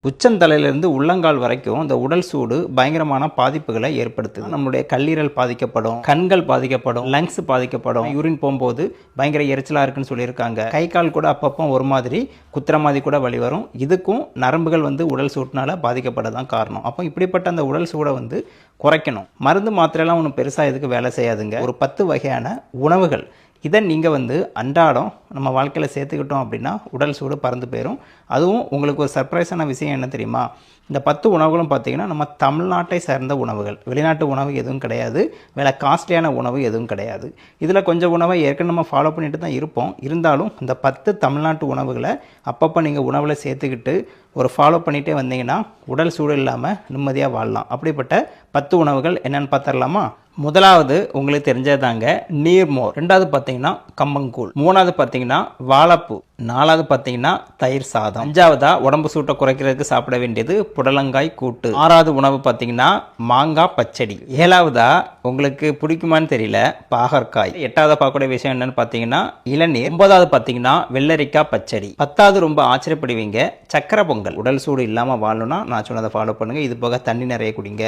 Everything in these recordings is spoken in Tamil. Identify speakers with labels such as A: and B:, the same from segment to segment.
A: உச்சந்தலையிலிருந்து உள்ளங்கால் வரைக்கும் இந்த உடல் சூடு பயங்கரமான பாதிப்புகளை ஏற்படுத்துது. நம்மளுடைய கல்லீரல் பாதிக்கப்படும், கண்கள் பாதிக்கப்படும், லங்ஸ் பாதிக்கப்படும், யூரின் போகும்போது பயங்கர எரிச்சலாக இருக்குன்னு சொல்லியிருக்காங்க. கை கால் கூட அப்பப்போ ஒரு மாதிரி குத்துற மாதிரி கூட வலி வரும். இதுக்கும் நரம்புகள் உடல் சூட்டினால பாதிக்கப்படதான் காரணம். அப்போ இப்படிப்பட்ட அந்த உடல் சூடை குறைக்கணும். மருந்து மாத்திரைலாம் ஒன்றும் பெருசாக இதுக்கு வேலை செய்யாதுங்க. ஒரு 10 வகையான உணவுகள் இதை நீங்கள் அன்றாடம் நம்ம வாழ்க்கையில் சேர்த்துக்கிட்டோம் அப்படின்னா உடல் சூடு பறந்து போயிடும். அதுவும் உங்களுக்கு ஒரு சர்ப்ரைஸான விஷயம் என்ன தெரியுமா? இந்த 10 உணவுகளும் பார்த்திங்கன்னா நம்ம தமிழ்நாட்டை சேர்ந்த உணவுகள், வெளிநாட்டு உணவு எதுவும் கிடையாது, விலை காஸ்ட்லியான உணவு எதுவும் கிடையாது. இதில் கொஞ்சம் உணவை ஏற்கனவே நம்ம ஃபாலோ பண்ணிட்டு தான் இருப்போம். இருந்தாலும் இந்த 10 தமிழ்நாட்டு உணவுகளை அப்பப்போ நீங்கள் உணவில் சேர்த்துக்கிட்டு ஒரு ஃபாலோ பண்ணிகிட்டே வந்தீங்கன்னா உடல் சூடு இல்லாமல் நிம்மதியாக வாழலாம். அப்படிப்பட்ட 10 உணவுகள் என்னென்னு பார்த்துடலாமா? முதலாவது உங்களுக்கு தெரிஞ்சதாங்க நீர்மோர். ரெண்டாவது பார்த்தீங்கன்னா கம்பங்கூழ். மூணாவது பார்த்தீங்கன்னா வாழைப்பூ. நாலாவது பார்த்தீங்கன்னா தயிர் சாதம். அஞ்சாவதா உடம்பு சூட்டை குறைக்கிறதுக்கு சாப்பிட வேண்டியது புடலங்காய் கூட்டு. ஆறாவது உணவு பார்த்தீங்கன்னா மாங்காய் பச்சடி. ஏழாவதா உங்களுக்கு பிடிக்குமான்னு தெரியல பாகற்காய். எட்டாவது பார்க்கக்கூடிய விஷயம் என்னன்னு பார்த்தீங்கன்னா இளநீர். 9வது பார்த்தீங்கன்னா வெள்ளரிக்காய் பச்சடி. 10வது ரொம்ப ஆச்சரியப்படுவீங்க சக்கரை பொங்கல். உடல் சூடு இல்லாமல் வாழணும்னா நான் சொன்னதை ஃபாலோ பண்ணுங்கள். இது போக தண்ணி நிறைய குடிங்க.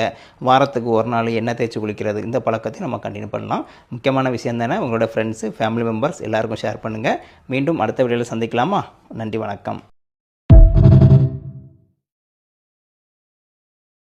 A: வாரத்துக்கு ஒரு நாள் எண்ணெய் தேய்ச்சி குளிக்கிறது, இந்த பழக்கத்தை நம்ம கண்டினியூ பண்ணலாம். முக்கியமான விஷயம் தானே. உங்களோட ஃப்ரெண்ட்ஸு, ஃபேமிலி மெம்பர்ஸ் எல்லாருக்கும் ஷேர் பண்ணுங்கள். மீண்டும் அடுத்த வீடியோவில் சந்திக்கலாமா? நன்றி, வணக்கம்.